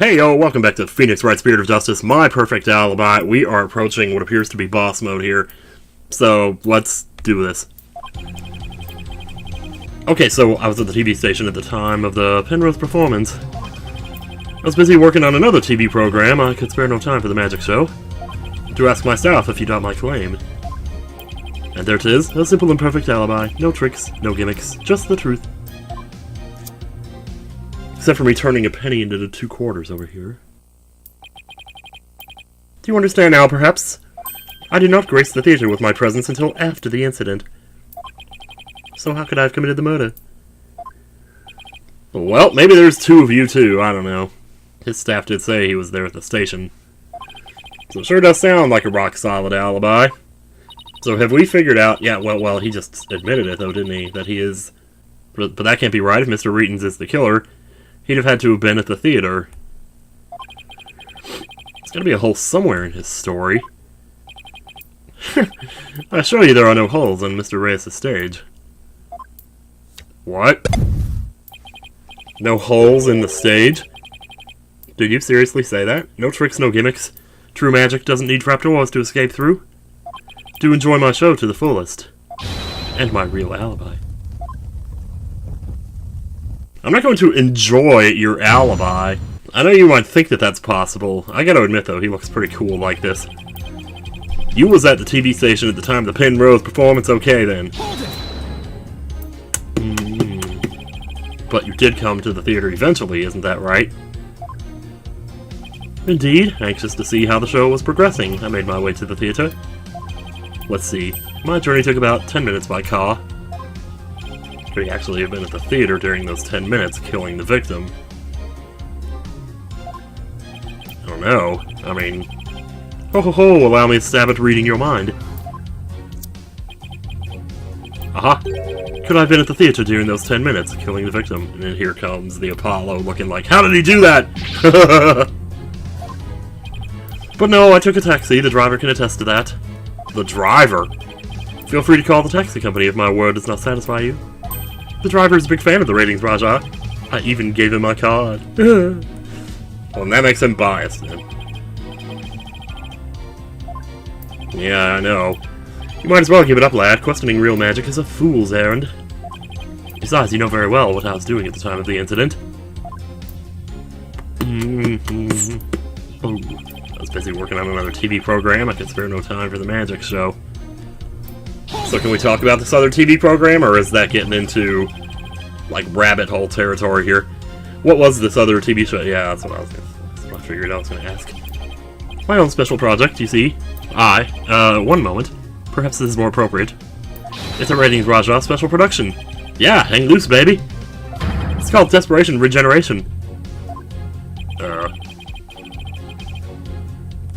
Hey yo, welcome back to Phoenix Wright Spirit of Justice, my perfect alibi. We are approaching what appears to be boss mode here, so let's do this. Okay, so I was at the TV station at the time of the Penrose performance. I was busy working on another TV program. I could spare no time for the magic show. Do ask my staff if you doubt my claim. And there it is, a simple and perfect alibi. No tricks, no gimmicks, just the truth. Except for me turning a penny into the 2 quarters over here. Do you understand now, perhaps? I did not grace the theater with my presence until after the incident. So how could I have committed the murder? Well, maybe there's 2 of you too, I don't know. His staff did say he was there at the station. So it sure does sound like a rock-solid alibi. So have we figured out... Yeah, well, he just admitted it though, didn't he? That he is... But that can't be right if Mr. Reetons is the killer. He'd have had to have been at the theater. There's gotta be a hole somewhere in his story. I assure you there are no holes on Mr. Reyes' stage. What? No holes in the stage? Did you seriously say that? No tricks, no gimmicks. True magic doesn't need trapdoors to escape through. Do enjoy my show to the fullest. And my real alibi. I'm not going to enjoy your alibi. I know you might think that that's possible. I gotta admit, though, he looks pretty cool like this. You was at the TV station at the time of the Penrose performance, okay then. But you did come to the theater eventually, isn't that right? Indeed. Anxious to see how the show was progressing, I made my way to the theater. Let's see. My journey took about 10 minutes by car. Could he actually have been at the theater during those 10 minutes, killing the victim? I don't know. I mean... Ho, allow me to stab at reading your mind. Aha! Could I have been at the theater during those 10 minutes, killing the victim? And then here comes the Apollo, looking like, how did he do that? But no, I took a taxi. The driver can attest to that. The driver? Feel free to call the taxi company if my word does not satisfy you. The driver is a big fan of the ratings, Raja. I even gave him my card. Well, that makes him biased, then. Yeah, I know. You might as well give it up, lad. Questioning real magic is a fool's errand. Besides, you know very well what I was doing at the time of the incident. Oh, I was busy working on another TV program. I could spare no time for the magic show. So can we talk about this other TV program, or is that getting into, like, rabbit hole territory here? What was this other TV show? Yeah, that's what I figured I was going to ask. My own special project, you see. One moment. Perhaps this is more appropriate. It's a Ratings Raja special production. Yeah, hang loose, baby. It's called Desperation Regeneration.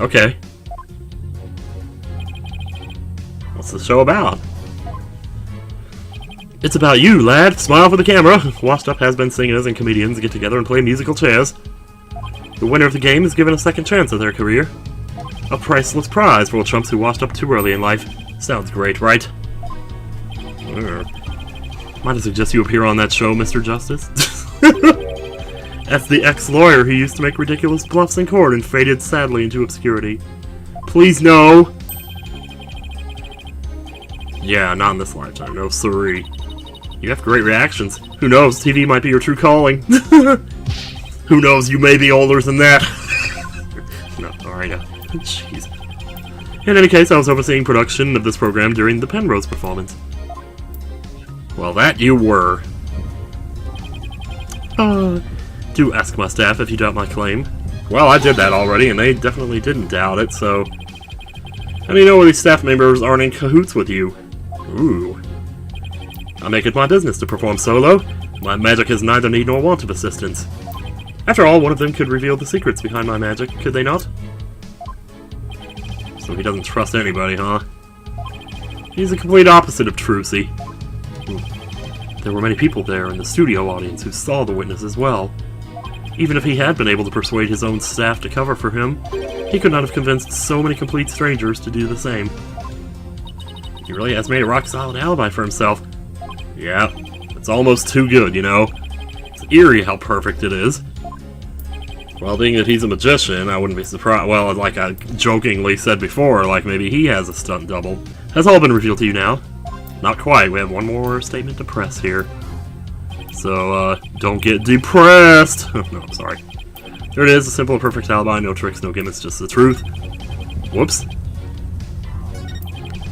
Okay. What's the show about? It's about you, lad. Smile for the camera. Washed-up has-been singers and comedians get together and play musical chairs. The winner of the game is given a second chance at their career. A priceless prize for chumps who washed up too early in life. Sounds great, right? Might I suggest you appear on that show, Mr. Justice? As the ex-lawyer who used to make ridiculous bluffs in court and faded sadly into obscurity. Please no! Yeah, not in this lifetime, no siree. You have great reactions. Who knows, TV might be your true calling. Who knows, you may be older than that. No, alright, jeez. In any case, I was overseeing production of this program during the Penrose performance. Well, that you were. Do ask my staff if you doubt my claim. Well, I did that already, and they definitely didn't doubt it, so... How do you know these staff members aren't in cahoots with you? Ooh. I make it my business to perform solo. My magic has neither need nor want of assistance. After all, one of them could reveal the secrets behind my magic, could they not? So he doesn't trust anybody, huh? He's the complete opposite of Trucy. There were many people there in the studio audience who saw the witness as well. Even if he had been able to persuade his own staff to cover for him, he could not have convinced so many complete strangers to do the same. He really has made a rock-solid alibi for himself. Yeah, it's almost too good, you know? It's eerie how perfect it is. Well, being that he's a magician, I wouldn't be surprised. Well, like I jokingly said before, like maybe he has a stunt double. Has all been revealed to you now? Not quite. We have one more statement to press here. So, don't get depressed! No, I'm sorry. There it is, a simple and perfect alibi, no tricks, no gimmicks, just the truth. Whoops.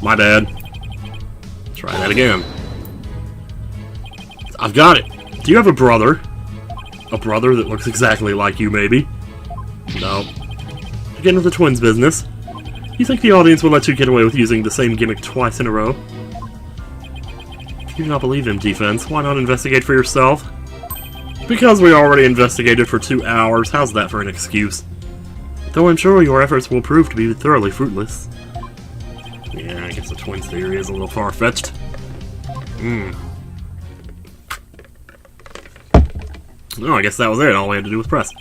My bad. Try that again. I've got it! Do you have a brother? A brother that looks exactly like you, maybe? No. Again with the twins business. You think the audience will let you get away with using the same gimmick twice in a row? If you do not believe him, defense, why not investigate for yourself? Because we already investigated for 2 hours, how's that for an excuse? Though I'm sure your efforts will prove to be thoroughly fruitless. Yeah, I guess the twins theory is a little far-fetched. Oh, I guess that was it. All we had to do was press.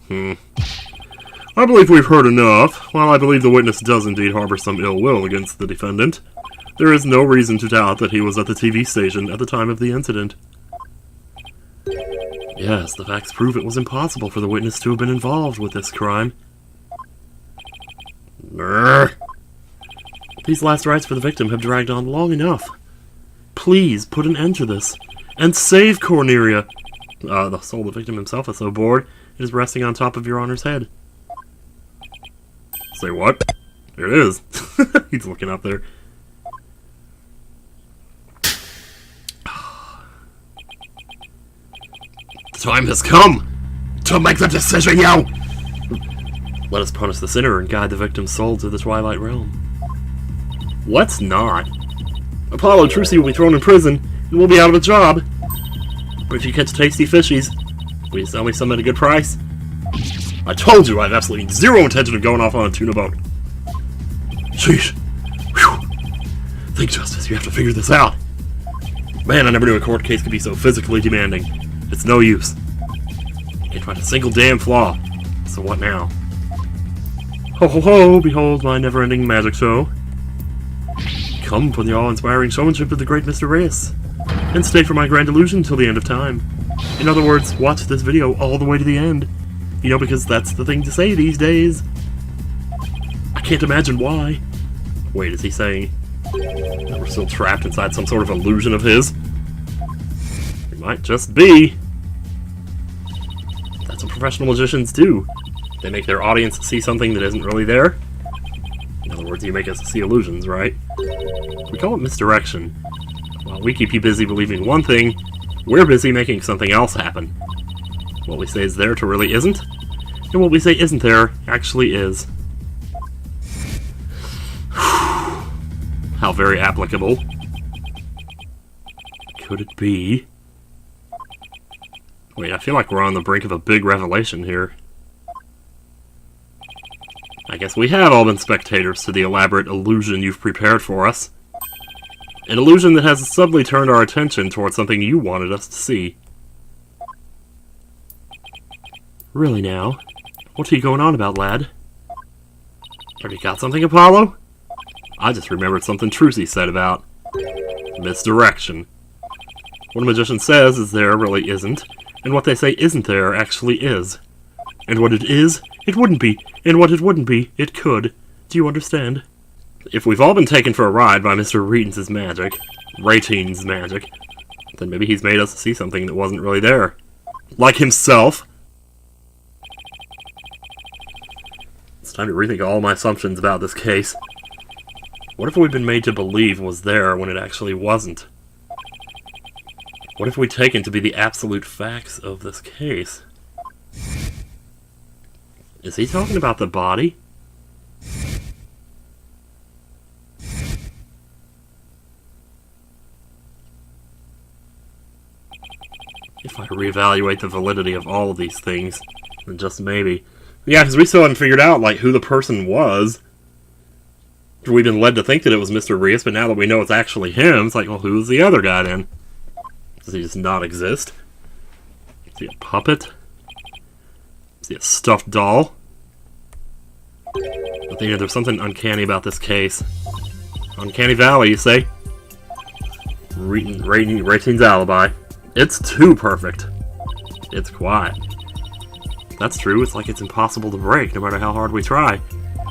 I believe we've heard enough. While I believe the witness does indeed harbor some ill will against the defendant, there is no reason to doubt that he was at the TV station at the time of the incident. Yes, the facts prove it was impossible for the witness to have been involved with this crime. These last rites for the victim have dragged on long enough. Please put an end to this. And save Cornelia! The soul of the victim himself is so bored, it is resting on top of your Honor's head. Say what? There it is. He's looking up there. The time has come to make the decision, yo! Let us punish the sinner and guide the victim's soul to the Twilight Realm. Let's not. Apollo Trucy will be thrown in prison, and we'll be out of a job. But if you catch tasty fishies, will you sell me some at a good price? I told you I have absolutely zero intention of going off on a tuna boat. Sheesh. Whew. Think, Justice, you have to figure this out. Man, I never knew a court case could be so physically demanding. It's no use. Can't find a single damn flaw. So what now? Ho ho ho, behold my never-ending magic show. Come for the awe-inspiring showmanship of the great Mr. Reyes, and stay for my grand illusion till the end of time. In other words, watch this video all the way to the end. You know, because that's the thing to say these days. I can't imagine why. Wait, is he saying that we're still trapped inside some sort of illusion of his? It might just be. That's what professional magicians do. They make their audience see something that isn't really there. In other words, you make us see illusions, right? We call it misdirection. While we keep you busy believing one thing, we're busy making something else happen. What we say is there to really isn't, and what we say isn't there actually is. How very applicable. Could it be? Wait, I feel like we're on the brink of a big revelation here. I guess we have all been spectators to the elaborate illusion you've prepared for us. An illusion that has subtly turned our attention towards something you wanted us to see. Really now? What are you going on about, lad? Have you got something, Apollo? I just remembered something Trucy said about misdirection. What a magician says is there really isn't, and what they say isn't there actually is. And what it is, it wouldn't be, and what it wouldn't be, it could. Do you understand? If we've all been taken for a ride by Mr. Reeton's magic, then maybe he's made us see something that wasn't really there. Like himself! It's time to rethink all my assumptions about this case. What if we'd been made to believe was there when it actually wasn't? What if we'd taken to be the absolute facts of this case? Is he talking about the body? If I reevaluate the validity of all of these things, then just maybe. Yeah, because we still haven't figured out, like, who the person was. We've been led to think that it was Mr. Reyes, but now that we know it's actually him, it's like, well, who's the other guy then? Does he just not exist? Is he a puppet? Is he a stuffed doll? I think there's something uncanny about this case. Uncanny Valley, you say? Rating's alibi. It's too perfect. It's quiet. That's true, it's like it's impossible to break, no matter how hard we try.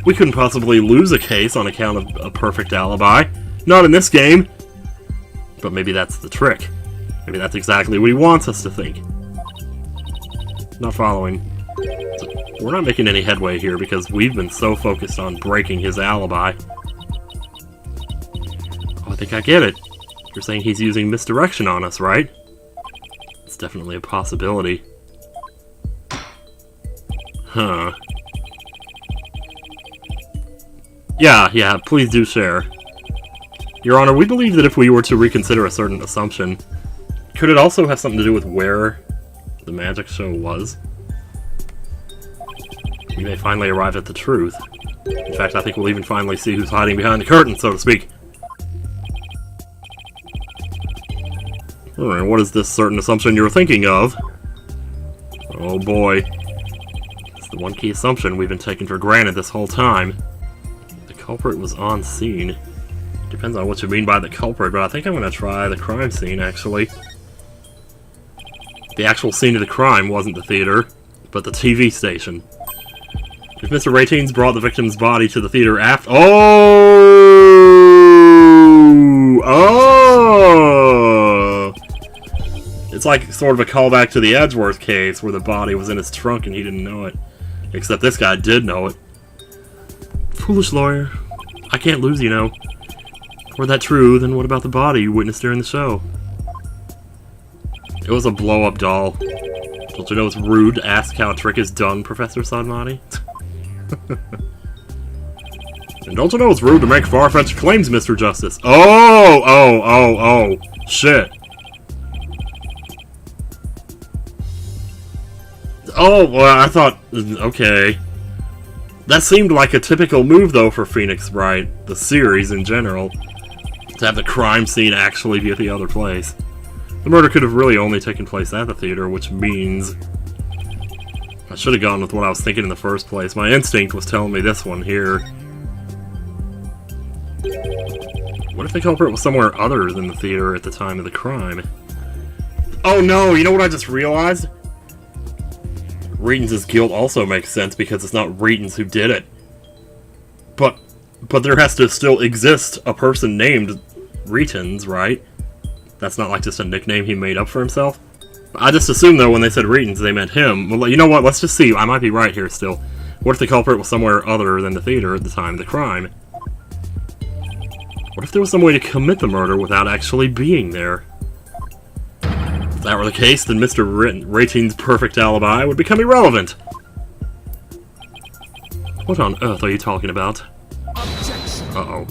We couldn't possibly lose a case on account of a perfect alibi. Not in this game! But maybe that's the trick. Maybe that's exactly what he wants us to think. Not following. So we're not making any headway here because we've been so focused on breaking his alibi. Oh, I think I get it. You're saying he's using misdirection on us, right? It's definitely a possibility. Huh. Yeah, please do share. Your Honor, we believe that if we were to reconsider a certain assumption, could it also have something to do with where the magic show was? We may finally arrive at the truth. In fact, I think we'll even finally see who's hiding behind the curtain, so to speak. Alright, what is this certain assumption you're thinking of? Oh boy. It's the one key assumption we've been taking for granted this whole time. The culprit was on scene. Depends on what you mean by the culprit, but I think I'm going to try the crime scene, actually. The actual scene of the crime wasn't the theater, but the TV station. If Mr. Ratings brought the victim's body to the theater after— Oh! It's like sort of a callback to the Edgeworth case, where the body was in his trunk and he didn't know it. Except this guy did know it. Foolish lawyer. I can't lose, you know. Were that true, then what about the body you witnessed during the show? It was a blow-up doll. Don't you know it's rude to ask how a trick is done, Professor Sadmati? And don't you know it's rude to make far-fetched claims, Mr. Justice? Oh! Shit. Oh, well, I thought— okay. That seemed like a typical move, though, for Phoenix Wright, the series in general. To have the crime scene actually be at the other place. The murder could have really only taken place at the theater, which means I should have gone with what I was thinking in the first place. My instinct was telling me this one here. What if the culprit was somewhere other than the theater at the time of the crime? Oh no, you know what I just realized? Reitens' guilt also makes sense because it's not Reitens who did it. But there has to still exist a person named Reitens, right? That's not like just a nickname he made up for himself? I just assumed, though, when they said Reitens, they meant him. Well, you know what? Let's just see. I might be right here still. What if the culprit was somewhere other than the theater at the time of the crime? What if there was some way to commit the murder without actually being there? If that were the case, then Mr. Reitens' perfect alibi would become irrelevant. What on earth are you talking about? Uh-oh.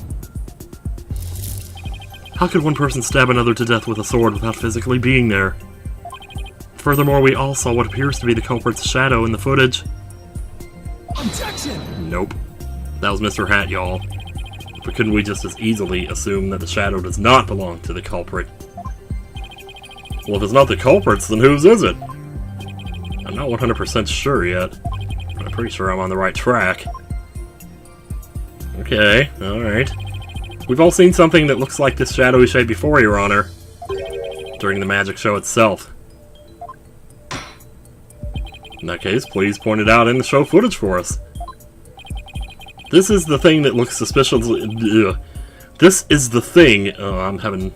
How could one person stab another to death with a sword without physically being there? Furthermore, we all saw what appears to be the culprit's shadow in the footage. Objection! Nope. That was Mr. Hat, y'all. But couldn't we just as easily assume that the shadow does not belong to the culprit? Well, if it's not the culprit's, then whose is it? I'm not 100% sure yet, but I'm pretty sure I'm on the right track. Okay, alright. We've all seen something that looks like this shadowy shape before, Your Honor. During the magic show itself. In that case, please point it out in the show footage for us. This is the thing that looks suspiciously— ugh. This is the thing— I'm having—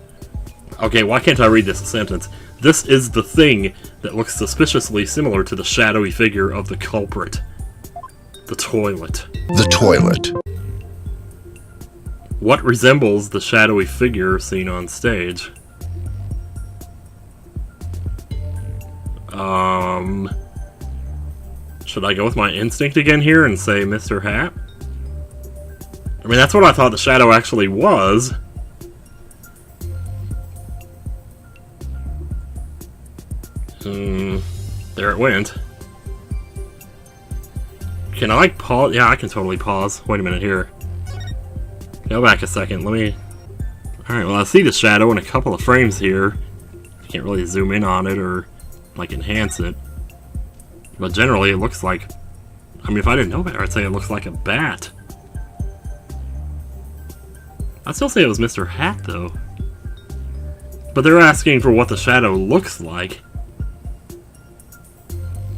okay, why can't I read this sentence? This is the thing that looks suspiciously similar to the shadowy figure of the culprit. The toilet. The toilet. What resembles the shadowy figure seen on stage? Should I go with my instinct again here and say Mr. Hat? I mean, that's what I thought the shadow actually was. There it went. Can I, like, pause? Yeah, I can totally pause. Wait a minute here. Go back a second, let me— alright, well, I see the shadow in a couple of frames here. Can't really zoom in on it or, like, enhance it. But generally, it looks like— I mean, if I didn't know better, I'd say it looks like a bat. I'd still say it was Mr. Hat, though. But they're asking for what the shadow looks like.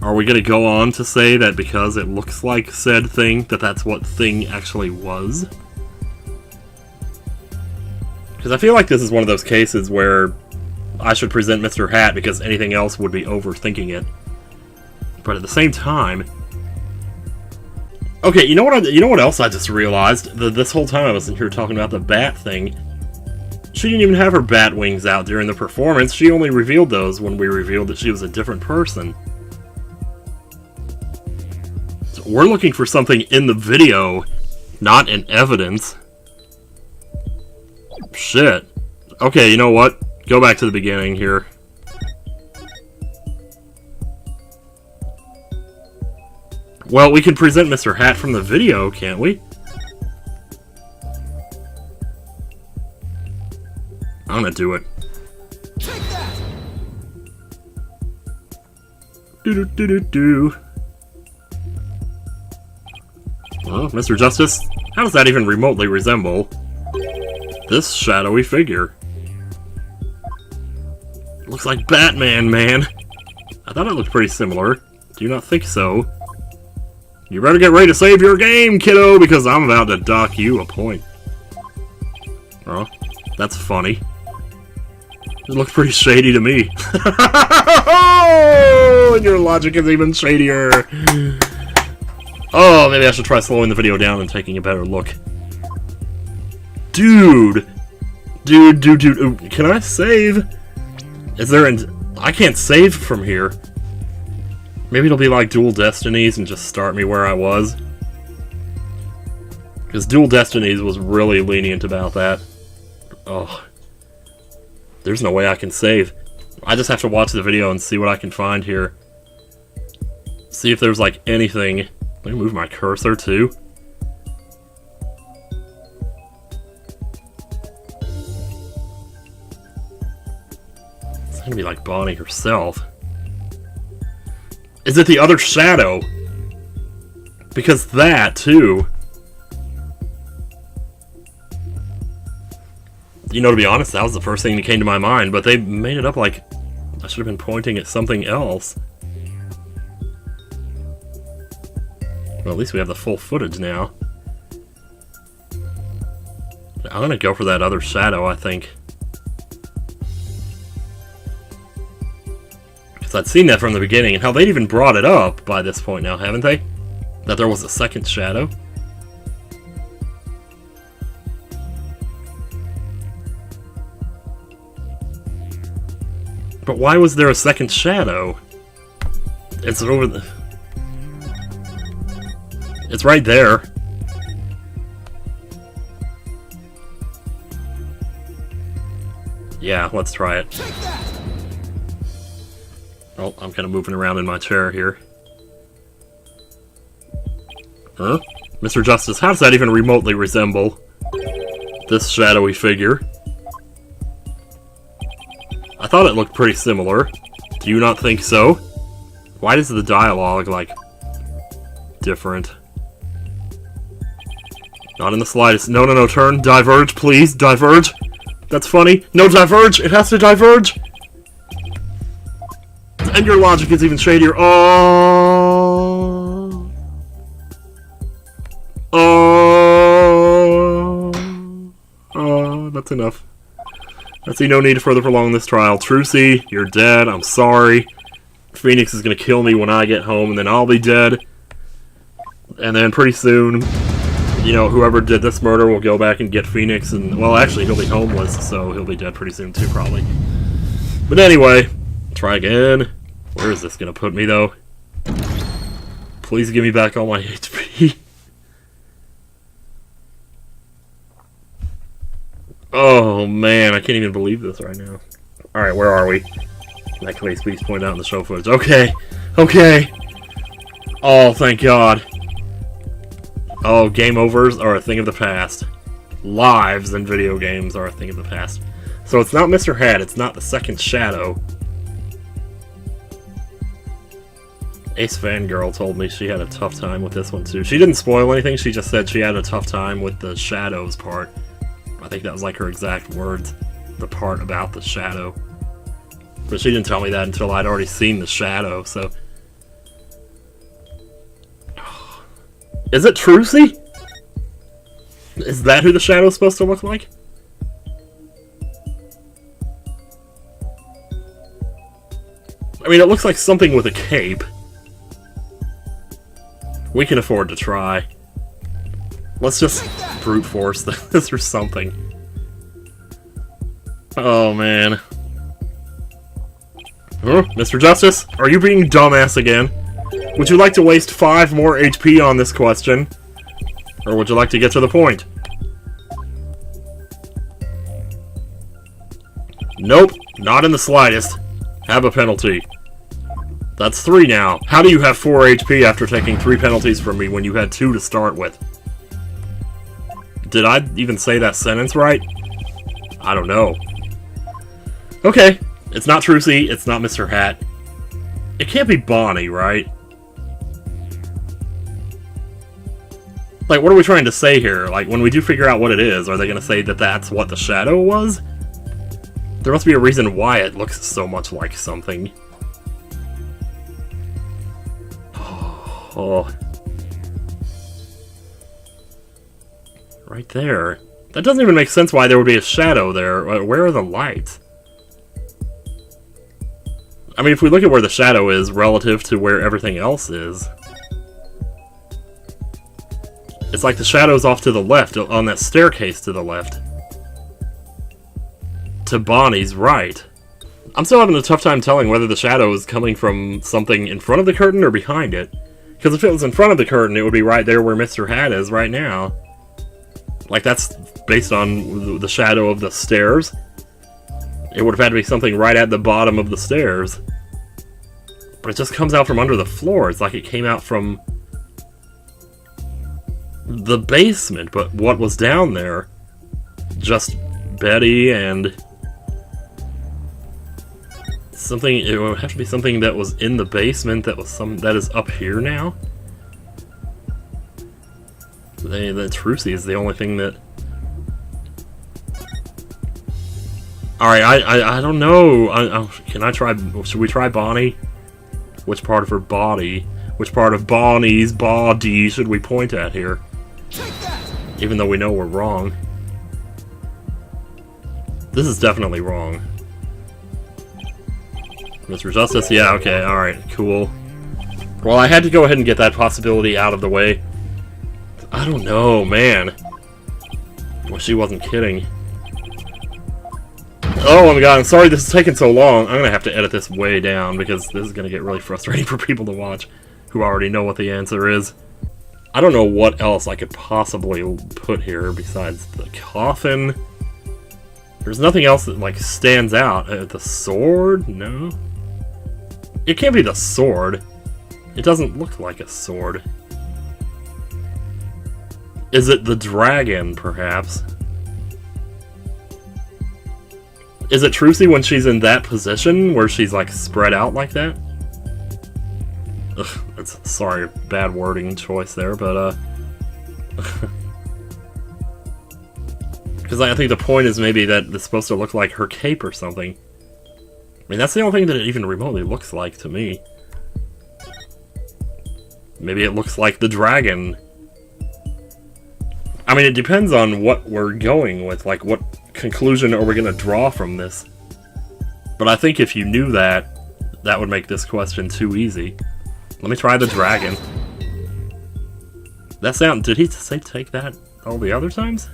Are we gonna go on to say that because it looks like said thing, that that's what thing actually was? Because I feel like this is one of those cases where I should present Mr. Hat because anything else would be overthinking it. But at the same time... Okay, you know what else I just realized? This whole time I was in here talking about the bat thing. She didn't even have her bat wings out during the performance. She only revealed those when we revealed that she was a different person. So we're looking for something in the video, not in evidence. Shit. Okay, you know what? Go back to the beginning here. Well, we can present Mr. Hat from the video, can't we? I'm gonna do it. Do-do-do-do-do. Well, Mr. Justice, how does that even remotely resemble this shadowy figure? Looks like Batman, man. I thought it looked pretty similar. Do you not think so? You better get ready to save your game, kiddo, because I'm about to dock you a point. Oh, that's funny. It looks pretty shady to me. Oh, and your logic is even shadier. Oh, maybe I should try slowing the video down and taking a better look. Dude! Dude. Ooh, can I save? Is there I can't save from here. Maybe it'll be like Dual Destinies and just start me where I was. Because Dual Destinies was really lenient about that. Oh. There's no way I can save. I just have to watch the video and see what I can find here. See if there's like anything. Let me move my cursor too. It's gonna be like Bonnie herself. Is it the other shadow? Because that, too. You know, to be honest, that was the first thing that came to my mind, but they made it up like I should have been pointing at something else. Well, at least we have the full footage now. I'm gonna go for that other shadow, I think. Because I'd seen that from the beginning, and hell, they'd even brought it up by this point now, haven't they? That there was a second shadow. But why was there a second shadow? It's over the... It's right there. Yeah, let's try it. Oh, I'm kind of moving around in my chair here. Huh? Mr. Justice, how does that even remotely resemble this shadowy figure? I thought it looked pretty similar. Do you not think so? Why is the dialogue, like, different? Not in the slightest. No, turn. Diverge, please. Diverge. That's funny. No, diverge. It has to diverge. And your logic is even shadier. Oh. Oh. Oh, that's enough. I see no need to further prolong this trial. Trucy, you're dead. I'm sorry. Phoenix is going to kill me when I get home, and then I'll be dead. And then pretty soon, you know, whoever did this murder will go back and get Phoenix, and, well, actually, he'll be homeless, so he'll be dead pretty soon, too, probably. But anyway, try again. Where is this going to put me, though? Please give me back all my HP. Oh, man, I can't even believe this right now. Alright, where are we? That case, please point out in the show footage. Okay, okay. Oh, thank God. Oh, game overs are a thing of the past. Lives in video games are a thing of the past. So it's not Mr. Hat, it's not the second shadow. Ace Fangirl told me she had a tough time with this one too. She didn't spoil anything, she just said she had a tough time with the shadows part. I think that was like her exact words, the part about the shadow. But she didn't tell me that until I'd already seen the shadow, so... Is it Trucy? Is that who the shadow's supposed to look like? I mean, it looks like something with a cape. We can afford to try. Let's just brute force this or something. Oh, man. Huh? Mr. Justice, are you being dumbass again? Would you like to waste 5 more HP on this question? Or would you like to get to the point? Nope, not in the slightest. Have a penalty. That's 3 now. How do you have 4 HP after taking 3 penalties from me when you had 2 to start with? Did I even say that sentence right? I don't know. Okay, it's not Trucy, it's not Mr. Hat. It can't be Bonnie, right? Like, what are we trying to say here? Like, when we do figure out what it is, are they going to say that that's what the shadow was? There must be a reason why it looks so much like something. Oh. Right there. That doesn't even make sense why there would be a shadow there. Where are the lights? I mean, if we look at where the shadow is relative to where everything else is, it's like the shadow's off to the left, on that staircase to the left. To Bonnie's right. I'm still having a tough time telling whether the shadow is coming from something in front of the curtain or behind it. Because if it was in front of the curtain, it would be right there where Mr. Hat is right now. Like, that's based on the shadow of the stairs. It would have had to be something right at the bottom of the stairs. But it just comes out from under the floor. It's like it came out from the basement. But what was down there? Just Betty and something. It would have to be something that was in the basement that was that is up here now. The Trucy is the only thing that. Alright, I don't know. Can I try? Should we try Bonnie? Which part of her body? Which part of Bonnie's body should we point at here? Even though we know we're wrong. This is definitely wrong. Mr. Justice? Yeah, okay, alright, cool. Well, I had to go ahead and get that possibility out of the way. I don't know, man. Well, she wasn't kidding. Oh my god, I'm sorry this is taking so long. I'm gonna have to edit this way down because this is gonna get really frustrating for people to watch who already know what the answer is. I don't know what else I could possibly put here besides the coffin. There's nothing else that, like, stands out. The sword? No. It can't be the sword. It doesn't look like a sword. Is it the dragon, perhaps? Is it Trucy when she's in that position, where she's, like, spread out like that? Ugh, that's, sorry, bad wording choice there, but, because I think the point is maybe that it's supposed to look like her cape or something. I mean, that's the only thing that it even remotely looks like to me. Maybe it looks like the dragon. I mean, it depends on what we're going with, like, what conclusion are we going to draw from this. But I think if you knew that, that would make this question too easy. Let me try the dragon. That sound, did he say take that all the other times?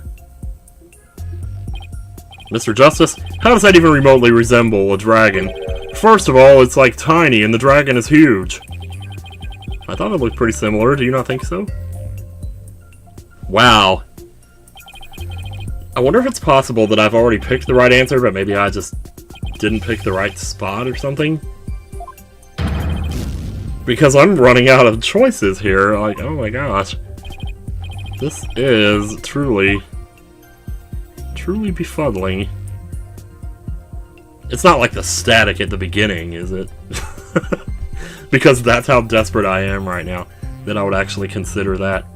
Mr. Justice, how does that even remotely resemble a dragon? First of all, it's like tiny and the dragon is huge. I thought it looked pretty similar, do you not think so? Wow. I wonder if it's possible that I've already picked the right answer, but maybe I just didn't pick the right spot or something? Because I'm running out of choices here, like, oh my gosh. This is truly befuddling. It's not like the static at the beginning, is it? Because that's how desperate I am right now, that I would actually consider that.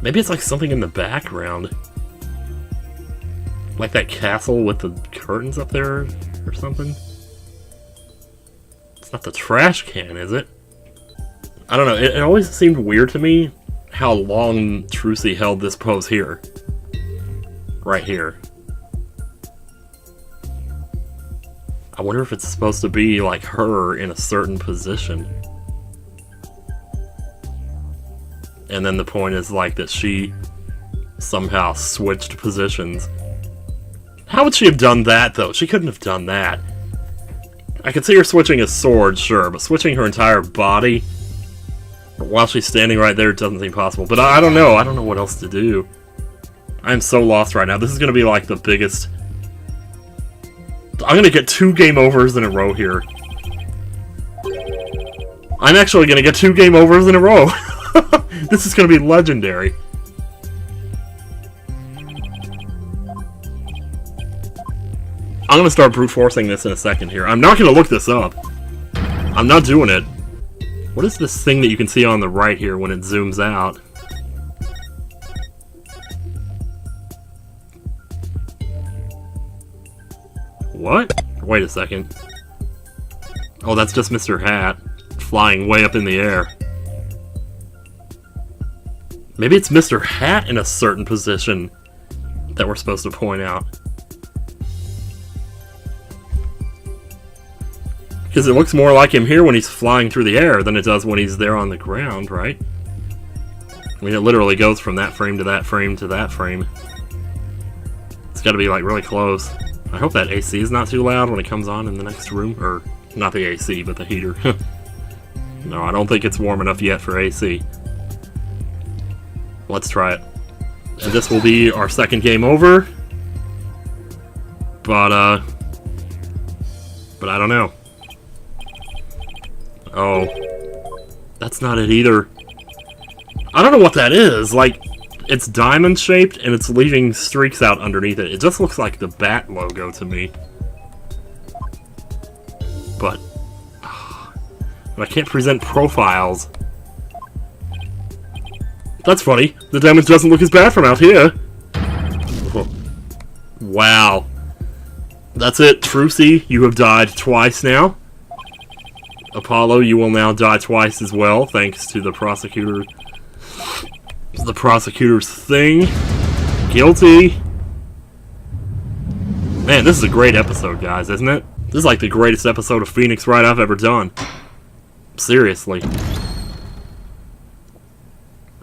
Maybe it's like something in the background. Like that castle with the curtains up there or something. It's not the trash can, is it? I don't know, it always seemed weird to me how long Trucy held this pose here. Right here. I wonder if it's supposed to be like her in a certain position. And then the point is like that she somehow switched positions. How would she have done that though? She couldn't have done that. I could see her switching a sword, sure, but switching her entire body while she's standing right there doesn't seem possible. But I don't know. I don't know what else to do. I'm so lost right now. This is going to be like the biggest... I'm going to get 2 game overs in a row here. I'm actually going to get 2 game overs in a row. This is going to be legendary. I'm going to start brute forcing this in a second here. I'm not going to look this up. I'm not doing it. What is this thing that you can see on the right here when it zooms out? What? Wait a second. Oh, that's just Mr. Hat flying way up in the air. Maybe it's Mr. Hat in a certain position that we're supposed to point out. Because it looks more like him here when he's flying through the air than it does when he's there on the ground, right? I mean, it literally goes from that frame to that frame to that frame. It's got to be, like, really close. I hope that AC is not too loud when it comes on in the next room. Or, not the AC, but the heater. No, I don't think it's warm enough yet for AC. Let's try it. And this will be our second game over. But I don't know. Oh. That's not it either. I don't know what that is. Like, it's diamond-shaped, and it's leaving streaks out underneath it. It just looks like the bat logo to me. But I can't present profiles. That's funny. The damage doesn't look as bad from out here. Oh. Wow. That's it, Trucy. You have died twice now. Apollo, you will now die twice as well, thanks to the prosecutor. The prosecutor's thing. Guilty. Man, this is a great episode, guys, isn't it? This is like the greatest episode of Phoenix Wright I've ever done. Seriously.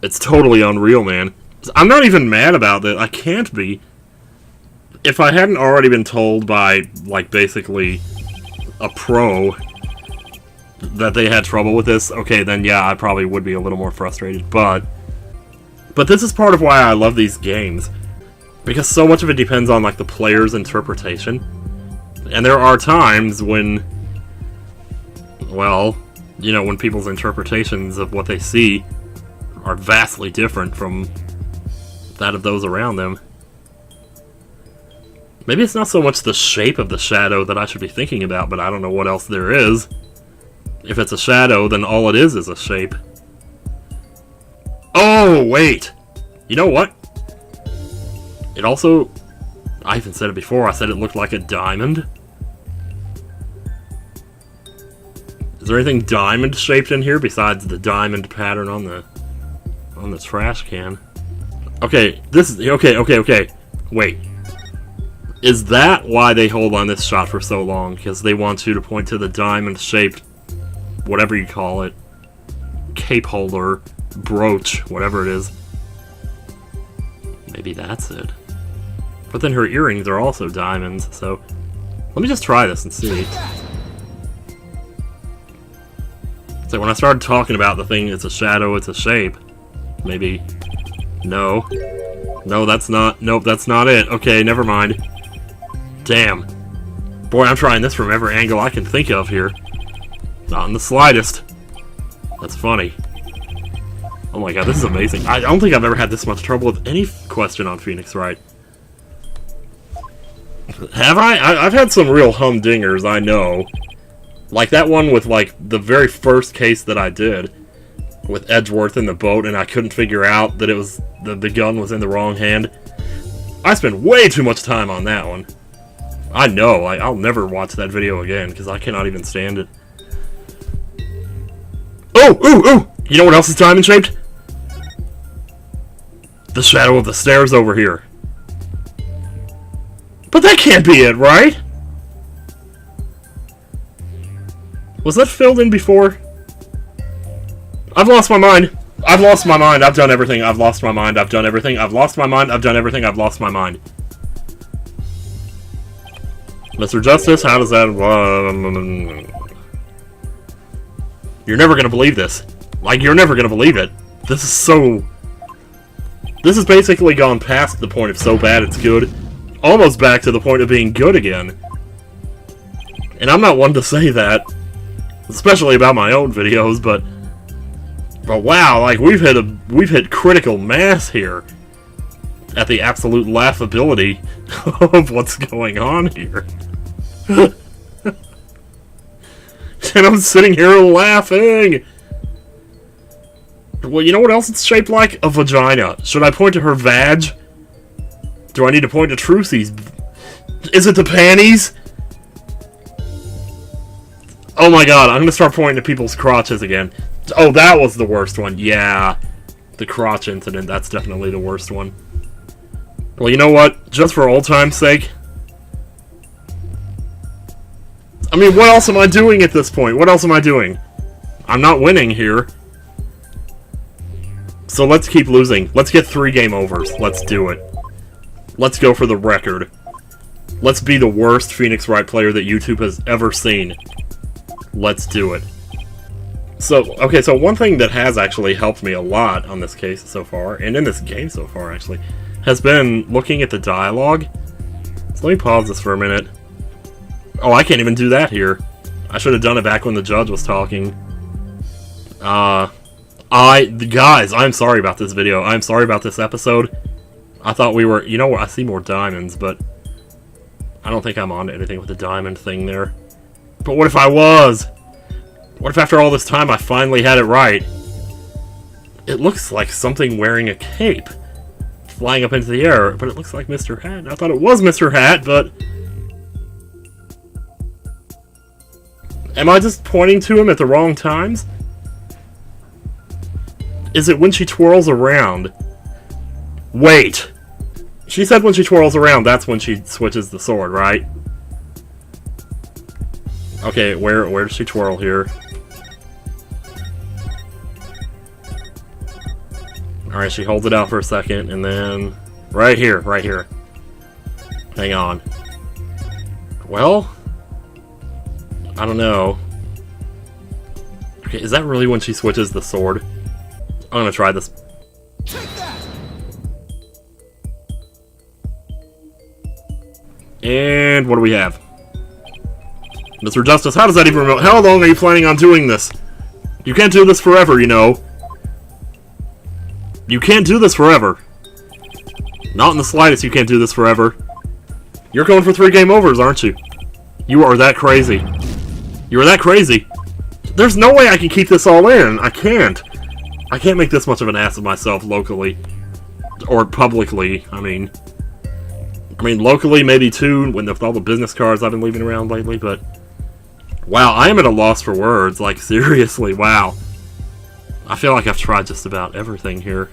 It's totally unreal, man. I'm not even mad about that. I can't be. If I hadn't already been told by, like, basically a pro that they had trouble with this, okay, then yeah, I probably would be a little more frustrated, but this is part of why I love these games. Because so much of it depends on, like, the player's interpretation. And there are times when, well, you know, when people's interpretations of what they see are vastly different from that of those around them. Maybe it's not so much the shape of the shadow that I should be thinking about, but I don't know what else there is. If it's a shadow, then all it is a shape. Oh, wait! You know what? It also... I even said it before, I said it looked like a diamond. Is there anything diamond-shaped in here besides the diamond pattern on the trash can? Okay, this is... Okay. Wait. Is that why they hold on this shot for so long? Because they want you to point to the diamond-shaped, whatever you call it, cape holder, brooch, whatever it is. Maybe that's it. But then her earrings are also diamonds, so... Let me just try this and see. So when I started talking about the thing, it's a shadow, it's a shape. Maybe... No. No, that's not... Nope, that's not it. Okay, never mind. Damn. Boy, I'm trying this from every angle I can think of here. Not in the slightest. That's funny. Oh my god, this is amazing. I don't think I've ever had this much trouble with any question on Phoenix Wright. Have I? I've had some real humdingers, I know. Like that one with, like, the very first case that I did. With Edgeworth in the boat, and I couldn't figure out that it was... the gun was in the wrong hand. I spent way too much time on that one. I know, I'll never watch that video again, because I cannot even stand it. Oh! Ooh! Ooh! You know what else is diamond-shaped? The shadow of the stairs over here. But that can't be it, right? Was that filled in before? I've lost my mind. I've lost my mind. I've done everything. I've lost my mind. I've done everything. I've lost my mind. I've done everything. I've lost my mind. Mr. Justice, how does that... You're never gonna believe this. Like, you're never gonna believe it. This is so... This has basically gone past the point of so bad it's good. Almost back to the point of being good again. And I'm not one to say that. Especially about my own videos, but wow, like we've hit critical mass here at the absolute laughability of what's going on here. And I'm sitting here laughing. Well, you know what else it's shaped like? A vagina. Should I point to her vag? Do I need to point to Trucy's? Is it the panties? Oh my god, I'm gonna start pointing to people's crotches again. Oh, that was the worst one. Yeah. The crotch incident, that's definitely the worst one. Well, you know what? Just for old time's sake. I mean, what else am I doing at this point? What else am I doing? I'm not winning here. So let's keep losing. Let's get 3 game overs. Let's do it. Let's go for the record. Let's be the worst Phoenix Wright player that YouTube has ever seen. Let's do it. So, okay, so one thing that has actually helped me a lot on this case so far, and in this game so far, actually, has been looking at the dialogue. So let me pause this for a minute. Oh, I can't even do that here. I should have done it back when the judge was talking. Guys, I'm sorry about this video. I'm sorry about this episode. I thought we were, you know what, I see more diamonds, but I don't think I'm on to anything with the diamond thing there. But what if I was? What if after all this time I finally had it right? It looks like something wearing a cape, flying up into the air, but it looks like Mr. Hat. I thought it was Mr. Hat, but... Am I just pointing to him at the wrong times? Is it when she twirls around? Wait! She said when she twirls around, that's when she switches the sword, right? Okay, where does she twirl here? Alright, she holds it out for a second, and then... Right here, right here. Hang on. Well... I don't know. Okay, is that really when she switches the sword? I'm gonna try this. And what do we have? Mr. Justice, how does that even remote? How long are you planning on doing this? You can't do this forever, you know. You can't do this forever. Not in the slightest you can't do this forever. You're going for 3 game overs, aren't you? You are that crazy. You are that crazy. There's no way I can keep this all in. I can't. I can't make this much of an ass of myself locally. Or publicly, I mean, locally, maybe 2, with all the business cards I've been leaving around lately, but... Wow, I am at a loss for words, like, seriously, wow. I feel like I've tried just about everything here.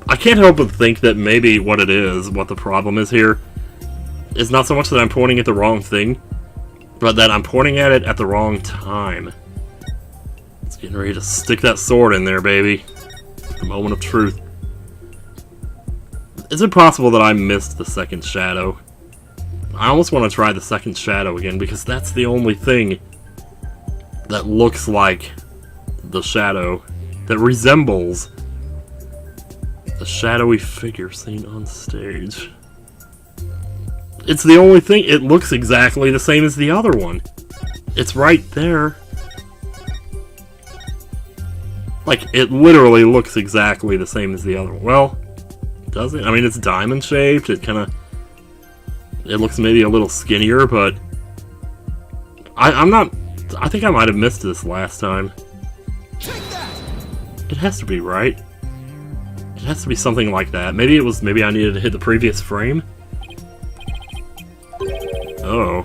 I can't help but think that maybe what it is, what the problem is here, is not so much that I'm pointing at the wrong thing, but that I'm pointing at it at the wrong time. It's getting ready to stick that sword in there, baby. The moment of truth. Is it possible that I missed the second shadow? I almost want to try the second shadow again, because that's the only thing that looks like the shadow, that resembles the shadowy figure seen on stage. It's the only thing. It looks exactly the same as the other one. It's right there. Like, it literally looks exactly the same as the other one. Well, does it? I mean, it's diamond shaped. It kind of... It looks maybe a little skinnier, but... I'm not... I think I might have missed this last time. It has to be, right? It has to be something like that. Maybe it was... Maybe I needed to hit the previous frame? Oh.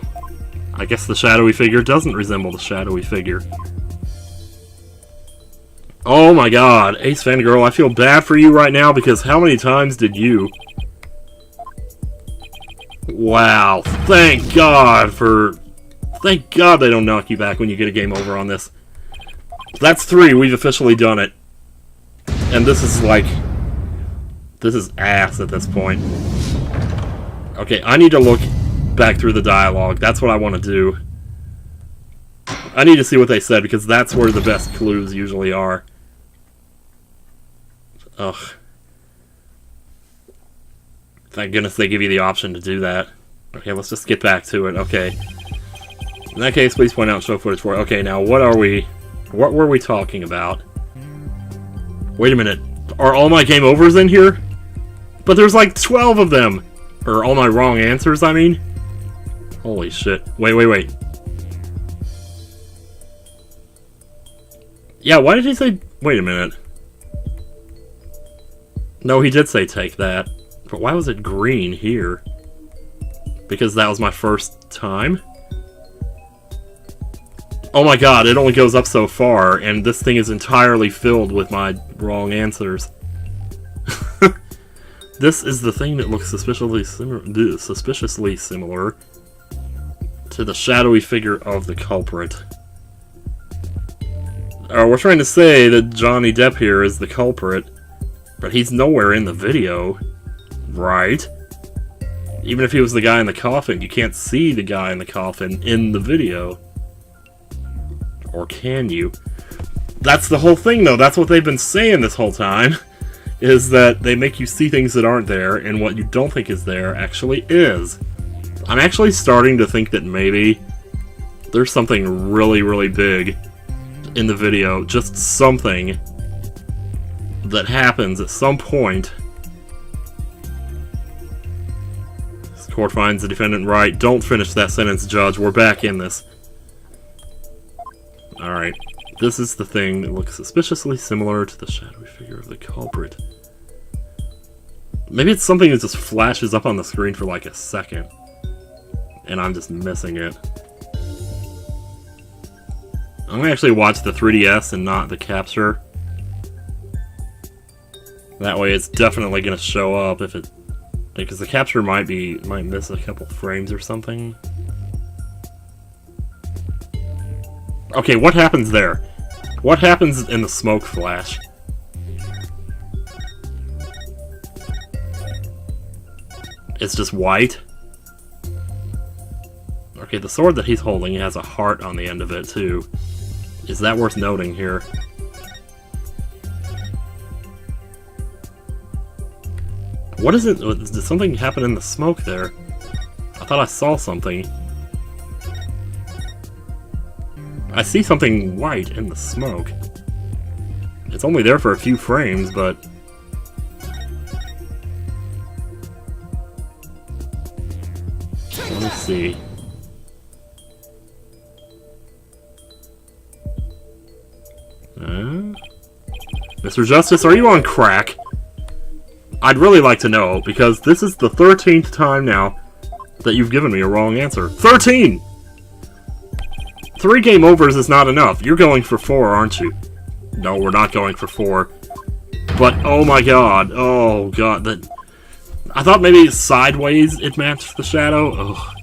I guess the shadowy figure doesn't resemble the shadowy figure. Oh my god, Ace Fangirl, I feel bad for you right now because how many times did you... Wow, thank God they don't knock you back when you get a game over on this. That's 3, we've officially done it. And this is like... This is ass at this point. Okay, I need to look back through the dialogue. That's what I want to do. I need to see what they said because that's where the best clues usually are. Ugh. Thank goodness they give you the option to do that. Okay, let's just get back to it. Okay. In that case, please point out show footage for it. Okay, now what were we talking about? Wait a minute. Are all my game overs in here? But there's like 12 of them! Or all my wrong answers, I mean? Holy shit. Wait. Yeah, why did he say... Wait a minute. No, he did say take that. But why was it green here? Because that was my first time? Oh my god, it only goes up so far, and this thing is entirely filled with my wrong answers. This is the thing that looks suspiciously similar to the shadowy figure of the culprit. We're trying to say that Johnny Depp here is the culprit, but he's nowhere in the video, right? Even if he was the guy in the coffin, you can't see the guy in the coffin in the video. Or can you? That's the whole thing, though. That's what they've been saying this whole time. Is that they make you see things that aren't there, and what you don't think is there actually is. I'm actually starting to think that maybe there's something really, really big in the video. Just something that happens at some point. This court finds the defendant right. Don't finish that sentence, Judge. We're back in this. Alright. This is the thing that looks suspiciously similar to the shadowy figure of the culprit. Maybe it's something that just flashes up on the screen for like a second. And I'm just missing it. I'm gonna actually watch the 3DS and not the capture. That way it's definitely gonna show up if it... Because the capture might miss a couple frames or something. Okay, what happens there? What happens in the smoke flash? It's just white? Okay, the sword that he's holding has a heart on the end of it, too. Is that worth noting here? What is it? Did something happen in the smoke there? I thought I saw something. I see something white in the smoke. It's only there for a few frames, but... Let me see. Mr. Justice, are you on crack? I'd really like to know, because this is the 13th time now that you've given me a wrong answer. 13! 3 game overs is not enough. You're going for 4, aren't you? No, we're not going for 4. But, oh my god. Oh god, that... I thought maybe sideways it matched the shadow. Ugh.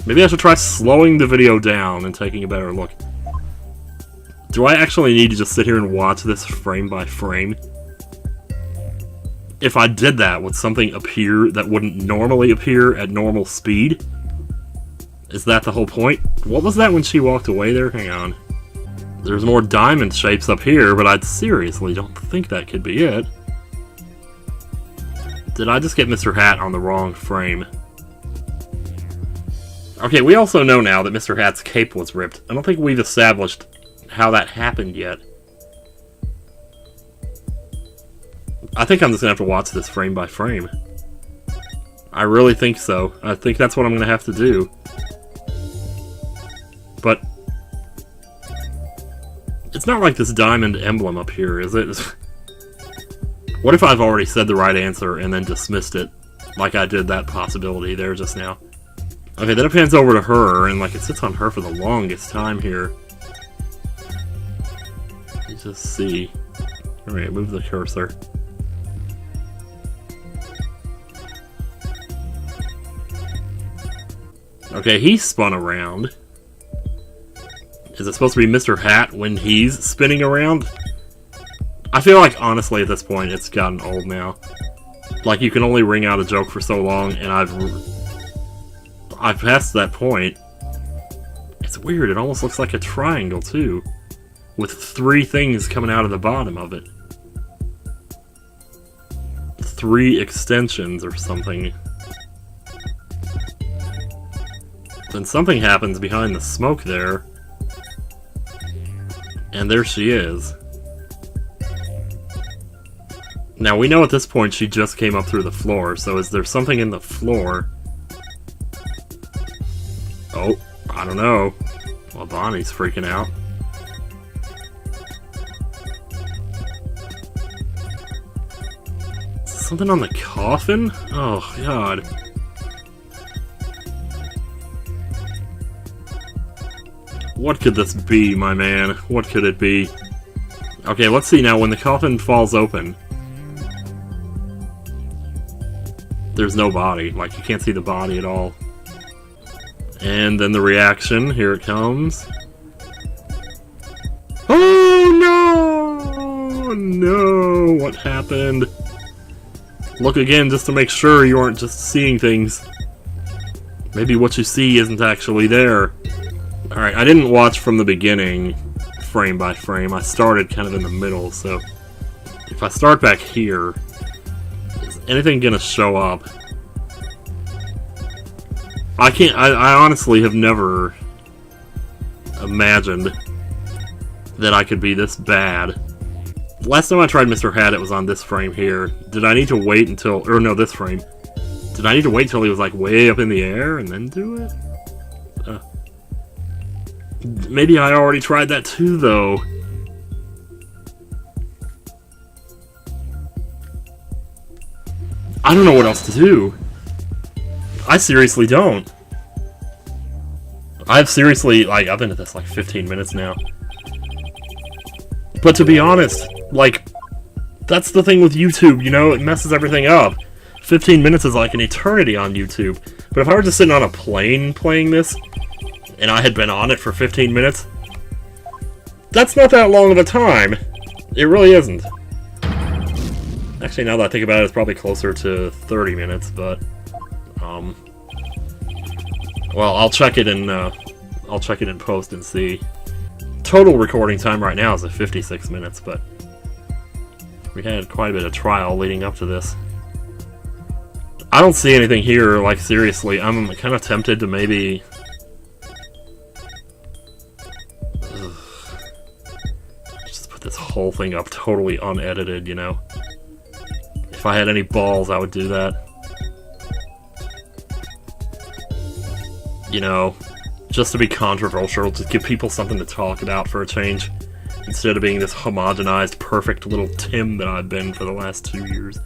Maybe I should try slowing the video down and taking a better look. Do I actually need to just sit here and watch this frame by frame? If I did that, would something appear that wouldn't normally appear at normal speed? Is that the whole point? What was that when she walked away there? Hang on. There's more diamond shapes up here, but I seriously don't think that could be it. Did I just get Mr. Hat on the wrong frame? Okay, we also know now that Mr. Hat's cape was ripped. I don't think we've established how that happened yet. I think I'm just gonna have to watch this frame by frame. I really think so. I think that's what I'm gonna have to do. But it's not like this diamond emblem up here, is it? What if I've already said the right answer and then dismissed it, like I did that possibility there just now? Okay, then it pans over to her, and like it sits on her for the longest time here. Let's just see. Alright, move the cursor. Okay, he spun around. Is it supposed to be Mr. Hat when he's spinning around? I feel like, honestly, at this point, it's gotten old now. Like, you can only ring out a joke for so long, and I've passed that point. It's weird, it almost looks like a triangle, too. With 3 things coming out of the bottom of it. 3 extensions or something. Then something happens behind the smoke there. And there she is. Now, we know at this point she just came up through the floor, so is there something in the floor? Oh, I don't know. Well, Bonnie's freaking out. Something on the coffin? Oh, God. What could this be, my man? What could it be? Okay, let's see now. When the coffin falls open, there's no body. Like, you can't see the body at all. And then the reaction. Here it comes. Oh, no! No! What happened? Look again just to make sure you aren't just seeing things. Maybe what you see isn't actually there. Alright, I didn't watch from the beginning, frame by frame. I started kind of in the middle, so if I start back here, is anything gonna show up? I honestly have never imagined that I could be this bad. Last time I tried Mr. Hat, it was on this frame here. Did I need to wait until, or no, this frame. Did I need to wait till he was like way up in the air and then do it? Maybe I already tried that too, though. I don't know what else to do. I seriously don't. I've seriously, like, I've been at this like 15 minutes now. But to be honest, like, that's the thing with YouTube, you know? It messes everything up. 15 minutes is like an eternity on YouTube. But if I were just sitting on a plane playing this, and I had been on it for 15 minutes, that's not that long of a time. It really isn't. Actually, now that I think about it, it's probably closer to 30 minutes, but, well, I'll check it in post and see. Total recording time right now is at 56 minutes, but we had quite a bit of trial leading up to this. I don't see anything here, like, seriously. I'm kind of tempted to maybe just put this whole thing up totally unedited, you know? If I had any balls, I would do that. You know, just to be controversial, just give people something to talk about for a change, instead of being this homogenized, perfect little Tim that I've been for the last 2 years.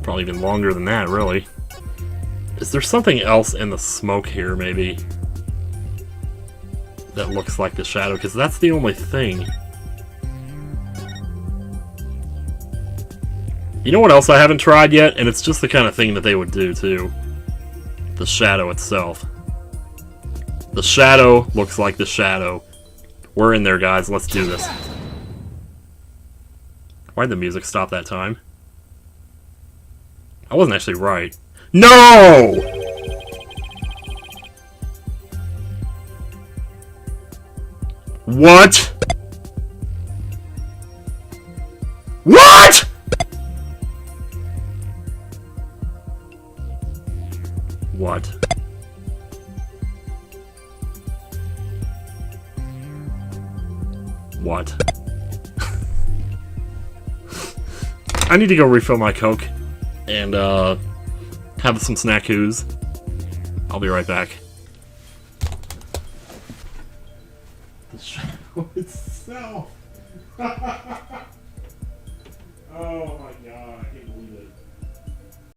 Probably even longer than that, really. Is there something else in the smoke here, maybe, that looks like the shadow? Because that's the only thing. You know what else I haven't tried yet? And it's just the kind of thing that they would do, too. The shadow itself. The shadow looks like the shadow. We're in there, guys. Let's do this. Why'd the music stop that time? I wasn't actually right. No! What? What?! What? What? I need to go refill my Coke and have some snackoos. I'll be right back. The show itself. Oh